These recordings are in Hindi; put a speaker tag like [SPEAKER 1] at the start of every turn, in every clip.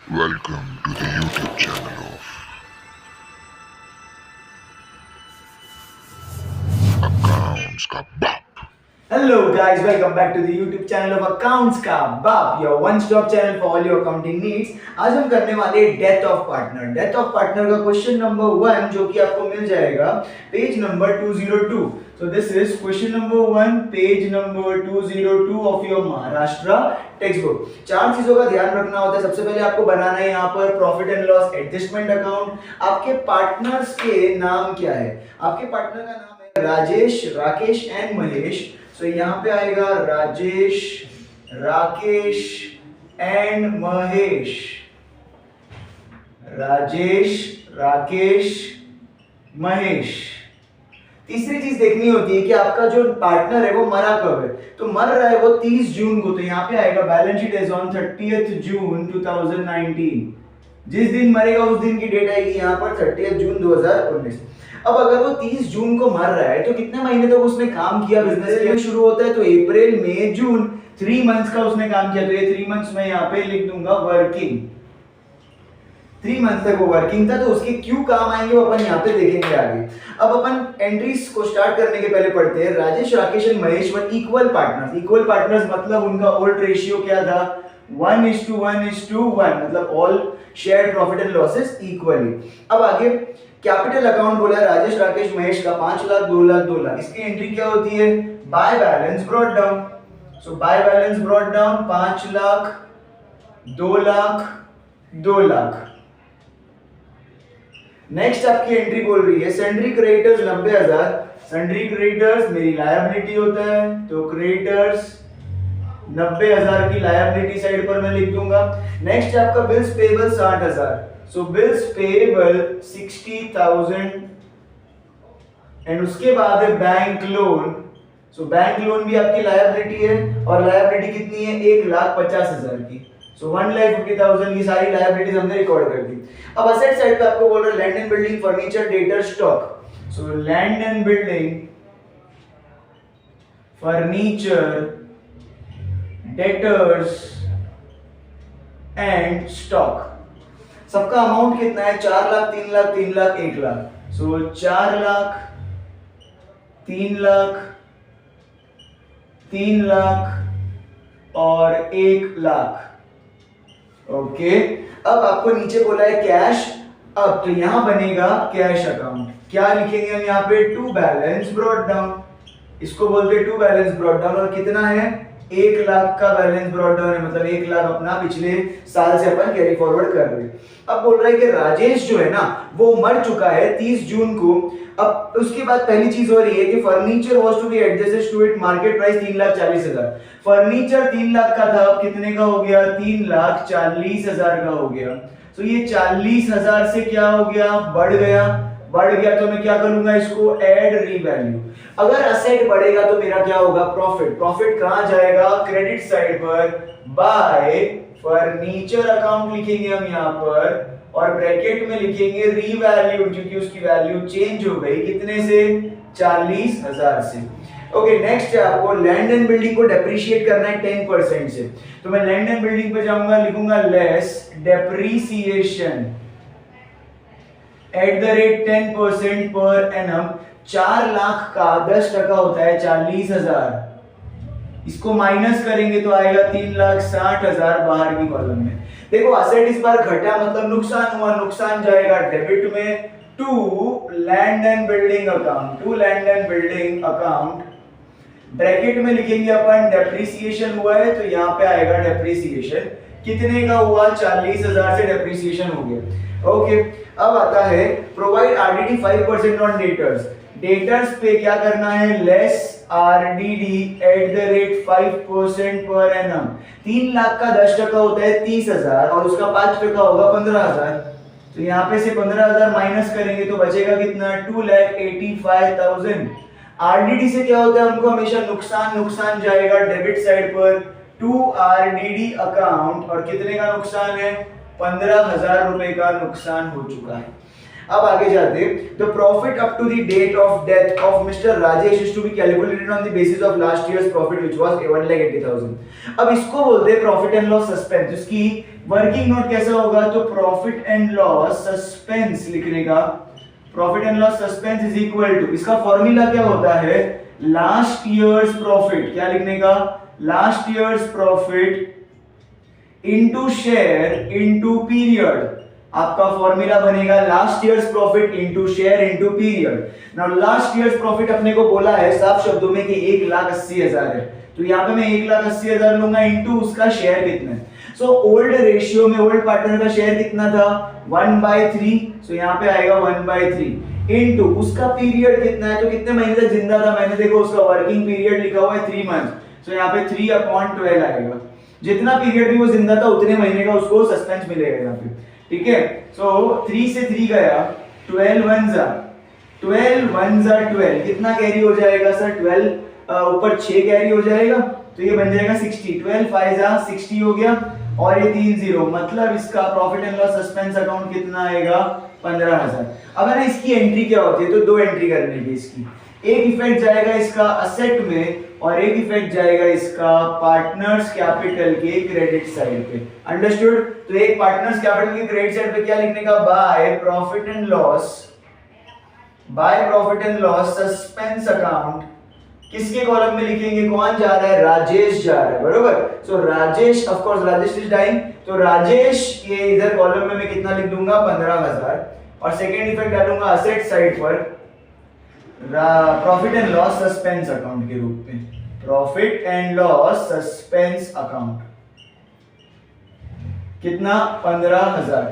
[SPEAKER 1] Welcome to the YouTube channel of Accounts का बाप।
[SPEAKER 2] Hello guys, welcome back to the YouTube channel of Accounts का बाप, your one stop channel for all your accounting needs। आज हम करने वाले death of partner. Death of partner का क्वेश्चन नंबर 1 जो कि आपको मिल जाएगा page number 202। So this is question number 1, page number 202 of your Maharashtra text book. चार चीजों का ध्यान रखना होता है। सबसे पहले आपको बनाना है यहाँ पर profit and loss adjustment account. आपके पार्टनर्स के नाम क्या है? आपके पार्टनर का नाम है राजेश, राकेश एंड महेश। सो यहाँ पे आएगा राजेश, राकेश एंड महेश। राजेश, राकेश, महेश। तीसरी चीज देखनी होती है कि आपका जो पार्टनर है वो मरा कब है। तो मर रहा है वो 30 जून को, तो यहाँ पे आएगा balance sheet is on 30th जून 2019। जिस दिन मरेगा उस दिन की डेट आएगी यहाँ पर 30 जून 2019। अब अगर वो 30 जून को मर रहा है तो कितने महीने तक उसने काम किया, बिजनेस किया शुरू होता है तो अप्रैल मई जून, 3 मंथ्स का उसने काम किया। तो ये 3 मंथ्स मैं यहाँ पे लिख दूंगा वर्किंग। 3 मंथ तक वो वर्किंग था, तो उसके क्यों काम आएंगे वो अपन यहाँ पे देखेंगे आगे। अब अपन एंट्रीज को स्टार्ट करने के पहले पढ़ते हैं। Rajesh, Rakesh and Mahesh were equal partners. Equal partners मतलब उनका ओल्ड रेशियो क्या था? 1:1:1, मतलब all share profit and losses equally. अब आगे कैपिटल अकाउंट बोला राजेश, राकेश, महेश का 5 लाख, 2 लाख, 2 लाख। इसकी एंट्री क्या होती है? By balance brought down. So by balance brought down 5 lakh, 2 lakh, 2 lakh. Next आपकी एंट्री बोल रही है सन्ड्री क्रेडिटर्स 90,000। सन्ड्री क्रेडिटर्स मेरी लायबिलिटी होता है, तो क्रेडिटर्स 90,000 की लायबिलिटी साइड पर मैं लिख दूंगा। नेक्स्ट आपका bills payable 60,000। So bills payable 60,000 and उसके बाद है bank loan. So bank loan भी आपकी लायबिलिटी है और लायबिलिटी कितनी है? 1,50,000 की। सो 1,50,000 ये सारी लायबिलिटीज हमने रिकॉर्ड कर दी। अब असेट साइड पे आपको बोल रहा है land and building, furniture, debtor, stock. So land and building, furniture, debtors and stock. सबका अमाउंट कितना है? 4 लाख, 3 लाख, 3 लाख, 1 लाख। सो 4 लाख, 3 लाख, 3 लाख और 1 लाख। ओके। अब आपको नीचे बोला है कैश। अब तो यहां बनेगा कैश अकाउंट। क्या लिखेंगे हम यहाँ पे? To balance brought down. इसको बोलते हैं टू बैलेंस ब्रॉट डाउन। और कितना है? 1 लाख का बैलेंस ब्रॉट डाउन है, मतलब 1 लाख अपना पिछले साल से अपन कैरी फॉरवर्ड कर रहे हैं। अब बोल रहा है कि राजेश जो है ना वो मर चुका है 30 जून को। अब उसके बाद पहली चीज हो रही है कि furniture was to be adjusted to it market price 3,40,000। Furniture 3 lakh का था, अब कितने का हो गया? 3,40,000 का हो गया। तो ये 40,000 से क्या हो गया? बढ़ गया। बढ़ गया तो मैं क्या करूंगा? इसको ऐड रीवैल्यू। अगर असेट बढ़ेगा तो मेरा क्या होगा? प्रॉफिट। प्रॉफिट कहां जाएगा? क्रेडिट साइड पर बाय फर्नीचर अकाउंट लिखेंगे हम यहां पर और ब्रैकेट में लिखेंगे रीवैल्यू, क्योंकि उसकी वैल्यू चेंज हो गई। कितने से? 40,000 से। ओके। नेक्स्ट है आपको लैंड एंड बिल्डिंग को डेप्रिशिएट करना है 10% से। तो मैं लैंड एंड बिल्डिंग पे जाऊंगा, लिखूंगा less depreciation at the rate 10% per annum. 4 lakh का 10% होता है 40,000। इसको माइनस करेंगे तो आएगा 3,60,000 बाहर की कॉलम में। देखो असेट इस बार घटा मतलब नुकसान हुआ, नुकसान जाएगा डेबिट में to land and building account. To land and building account. Bracket में लिखेंगे अपन डेप्रिसिएशन हुआ है तो यहाँ पे आएगा डेप्रिसिएशन। कितने का हुआ? 40,000 से डेप्रिसिएशन हो गया। ओके। अब आता है provide RDD 5% on debtors. Debtors पे क्या करना है? Less RDD at the rate 5% per annum. 3 lakh का 10% होता है 30,000 और उसका 5% होगा 15,000। तो यहाँ पे से 15,000 माइनस करेंगे तो बचेगा कितना? 2,85,000। आरडीडी से क्या होता है? हमको हमेशा नुकसान, नुकसान जाएगा डेबिट साइड पर टू आरडीडी अकाउंट। और कितने का नुकसान है? 15,000 रुपए का नुकसान हो चुका है। अब आगे जाते, the profit up to the date of death of mister Rajesh is to be calculated on the basis of last year's profit which was 1,80,000। अब इसको बोलते हैं प्रॉफिट एंड लॉस सस्पेंस। इसकी वर्किंग नोट कैसा होगा, तो प्रॉफिट एंड लॉस सस्पेंस लिखने का, profit and loss suspense is equal to, इसका फॉर्मूला क्या होता है, लास्ट ईयर्स प्रॉफिट, क्या लिखने का, last year's profit into share into period. आपका फॉर्मूला बनेगा last year's profit into share into period. Now last year's profit अपने को बोला है साफ शब्दों में कि 1,80,000 है, तो यहाँ पे मैं 1,80,000 लूंगा इनटू उसका शेयर कितना है। सो ओल्ड रेशियो में ओल्ड पार्टनर का शेयर कितना था, 1/3, सो यहाँ पे आएगा 1/3 इनटू उसका पीरियड कितना है, तो कितने महीने तक जिंदा था, मैंने देखो उसका वर्किंग पीरियड लिखा हुआ है 3 मंथ, सो यहाँ पे 3/12 आएगा। जितना पीरियड भी वो जिंदा था उतने महीने का उसको सस्पेंस मिलेगा यहाँ पे, ठीक है। सो 3 से 3 गया, 12 1 जा 12, कितना कैरी हो जाएगा सर, 12 ऊपर 6 कैरी हो जाएगा, तो ये बन जाएगा 60, 12 5 जा 60 हो गया, और ये 3 0, मतलब इसका profit and loss suspense account कितना आएगा, 15,000। अब है ना इसकी एंट्री क्या होती है, तो 2 एंट्री करने की इसकी, एक इफेक्ट जाएगा इसका असेट में और एक इफेक्ट जाएगा इसका पार्टनर्स कैपिटल के क्रेडिट साइड पे, अंडरस्टूड। तो एक पार्टनर्स कैपिटल के क्रेडिट साइड पे क्या लिखने का, by profit and loss suspense account, किसके कॉलम में लिखेंगे, कौन जा रहा है, राजेश जा रहा है, बरोबर। So Rajesh, of course Rajesh is dying, तो राजेश ये इधर कॉलम में मैं कितना लिख दूंगा, 15,000, और सेकेंड इफेक्ट डालूंगा असेट साइड पर profit and loss suspense account के रूप में, profit and loss suspense account, कितना, 15,000।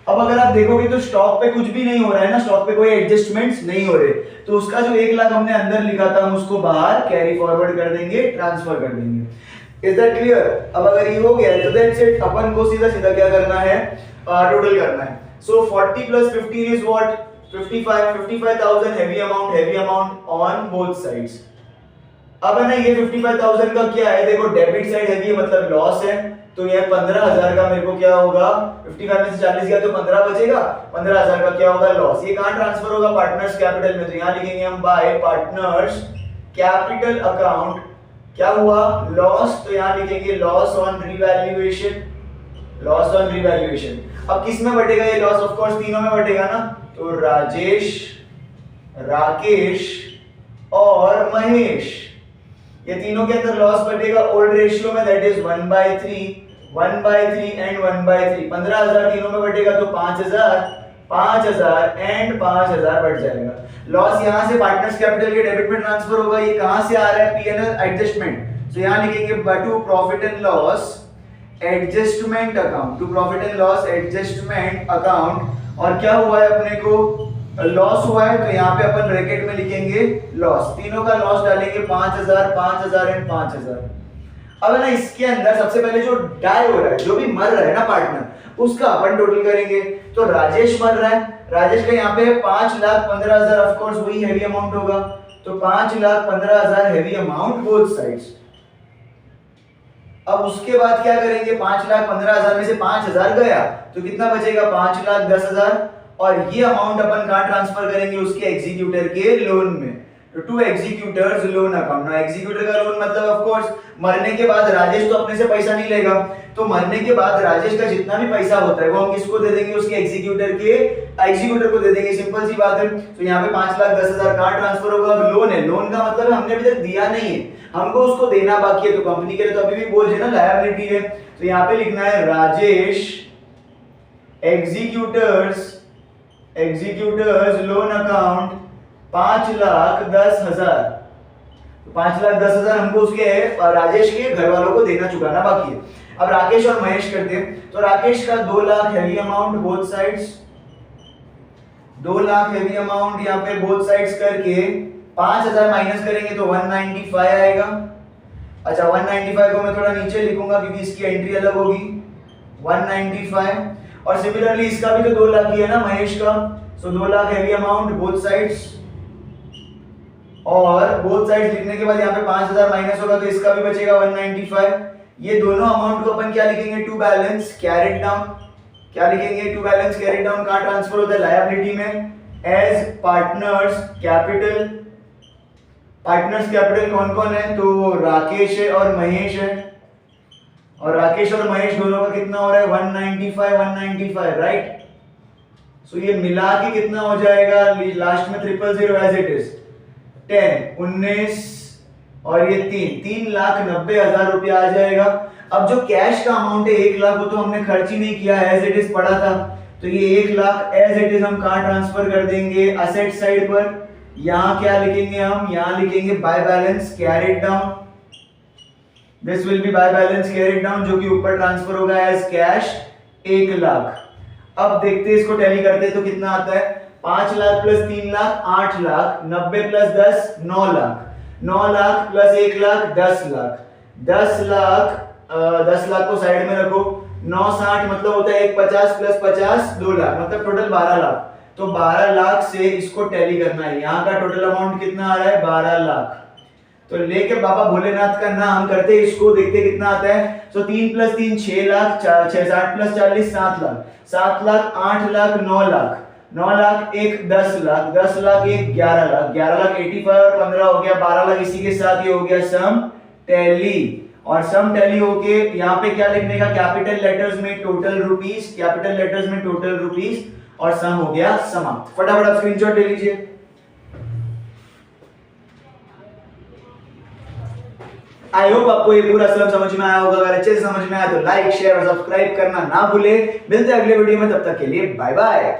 [SPEAKER 2] अब अगर आप देखोगे तो स्टॉक पे कुछ भी नहीं हो रहा है ना, स्टॉक पे कोई एडजस्टमेंट्स नहीं हो रहे, तो उसका जो 1 लाख हमने अंदर लिखा था हम उसको बाहर कैरी फॉरवर्ड कर देंगे, ट्रांसफर कर देंगे। Is that clear. अब अगर ये हो गया तो दैट्स इट, अपन को सीधा सीधा क्या करना है, टोटल करना है। सो 40 + 15 is what, 55,000 heavy amount on both sides. अब है ना ये 55,000 का क्या है, देखो डेबिट साइड हैवी है मतलब लॉस है, तो ये 15,000 का मेरे को क्या होगा, 55 में से 40 गया तो 15 बचेगा, 15,000 का क्या होगा, लॉस। ये कहां ट्रांसफर होगा, पार्टनर्स कैपिटल में, तो यहां लिखेंगे हम बाय पार्टनर्स कैपिटल अकाउंट, क्या हुआ, लॉस, तो यहां लिखेंगे loss on revaluation, loss on revaluation. अब किस में बटेगा ये लॉस, ऑफ कोर्स तीनों में बटेगा ना, तो राजेश, राकेश और महेश, ये तीनों के अंदर लॉस बटेगा ओल्ड रेशियो में, दैट इज 1/3 एंड 1/3, 15,000 तीनों में बटेगा तो 5,000 एंड 5,000 बढ़ जाएगा। लॉस यहां से पार्टनर्स कैपिटल के डेबिट में ट्रांसफर होगा, ये कहां से आ रहा है, पीएनएल एडजस्टमेंट, तो यहां लिखेंगे to profit and loss adjustment account, to profit and loss adjustment account, और क्या हुआ है अपने को, लॉस हुआ है, तो यहाँ पे अपन ब्रैकेट में लिखेंगे लॉस, तीनों का लॉस डालेंगे 5,000 एंड 5,000। अब है ना इसके अंदर सबसे पहले जो डाई हो रहा है, जो भी मर रहा है ना पार्टनर, उसका अपन टोटल करेंगे। तो राजेश मर रहा है, राजेश का यहाँ पे 5,15,000, ऑफ कोर्स वही हैवी अमाउंट होगा, तो 5,15,000 हैवी अमाउंट बोथ साइड्स। अब उसके बाद क्या करेंगे, 5,15,000 में से 5,000 गया तो कितना बचेगा, 5,10,000, और ये अमाउंट अपन कहां ट्रांसफर करेंगे, उसके एग्जीक्यूटर के लोन में, टू एग्जीक्यूटर्स लोन अकाउंट। ना एग्जीक्यूटर का लोन मतलब ऑफ कोर्स मरने के बाद राजेश तो अपने से पैसा नहीं लेगा, तो मरने के बाद राजेश का जितना भी पैसा होता है वो हम किसको दे देंगे, उसके एग्जीक्यूटर को दे देंगे, सिंपल सी बात है। तो यहाँ पे 5,10,000 कहां ट्रांसफर होगा, लोन है, लोन का मतलब हमने अभी तक दिया नहीं है, हमको उसको देना बाकी है, तो कंपनी के लिए तो अभी भी बोझ है ना, लायबिलिटी है, तो यहाँ पे लिखना है राजेश एग्जीक्यूटर्स लोन अकाउंट 5,10,000, 5,10,000 हमको उसके राजेश के घर वालों को देना चुकाना बाकी है। अब राकेश और महेश करते हैं, तो राकेश का 2 lakh heavy amount both sides, 2 lakh heavy amount यहाँ पे बोथ साइड्स करके 5,000 माइनस करेंगे तो 195 आएगा। अच्छा 195 को मैं थोड़ा नीचे लिखूंगा क्योंकि इसकी एंट्री अलग होगी, 195, और सिमिलरली इसका भी तो 2 लाख ही है ना महेश का, सो 2 lakh heavy amount both sides, और बोथ साइड्स लिखने के बाद यहाँ पे 5,000 माइनस होगा तो इसका भी बचेगा 195। ये दोनों अमाउंट को अपन क्या लिखेंगे, टू बैलेंस, कैरेट क्या लिखेंगे? टू बैलेंस कैरी डाउन कहाँ ट्रांसफर होता है? लायबिलिटी में। As partners capital, partners capital कौन कौन है? तो राकेश है और महेश है, और राकेश और महेश दोनों का कितना हो रहा है? 195 राइट। सो ये मिला के कितना हो जाएगा? लास्ट में 000 एज इट इज 10 19 और ये 3,90,000 रुपया आ जाएगा। अब जो कैश का अमाउंट है 1 लाख, वो तो हमने खर्च ही नहीं किया, एज इट इज पड़ा था, तो ये 1 लाख एज इट इज हम कहाँ ट्रांसफर कर देंगे? असेट साइड पर। यहाँ क्या लिखेंगे हम? यहाँ लिखेंगे by balance carried down, this will be by balance carried down, जो कि ऊपर ट्रांसफर होगा एज कैश 1 लाख। अब देखते हैं इसको टैली करते हैं तो कितना आता है? 5 lakh plus 3 lakh 8 lakh, 90 plus 10 9 lakh, 9 lakh plus 1 lakh 10 lakh, 10 lakh को साइड में रखो, 9 60 मतलब होता है 1 50 प्लस 50 2 लाख, मतलब टोटल 12 लाख। तो 12 लाख से इसको टैली करना है। यहाँ का टोटल अमाउंट कितना आ रहा है? 12 लाख। तो लेके बाबा भोलेनाथ का नाम करते इसको, देखते कितना आता है। तो 3 प्लस 3 6 लाख, 6 60 प्लस 40 7 लाख, 7 लाख 8 लाख 9 लाख, 9 लाख 1 10 लाख, 10 लाख 1 11 लाख, 11 लाख 85 और 15 हो गया 12 लाख। इसी के साथ ये हो गया सम टैली, और सम टैली होके यहाँ पे क्या लिखने का? कैपिटल लेटर्स में टोटल रुपीस, कैपिटल लेटर्स में टोटल रुपीस, और सम हो गया समाप्त। फटाफट आप स्क्रीनशॉट ले लीजिए। आई होप आपको ये पूरा सम समझ में आया होगा। अगर अच्छे से समझ में आया तो लाइक शेयर और सब्सक्राइब करना ना भूले। मिलते हैं अगले वीडियो में, तब तक के लिए बाय बाय।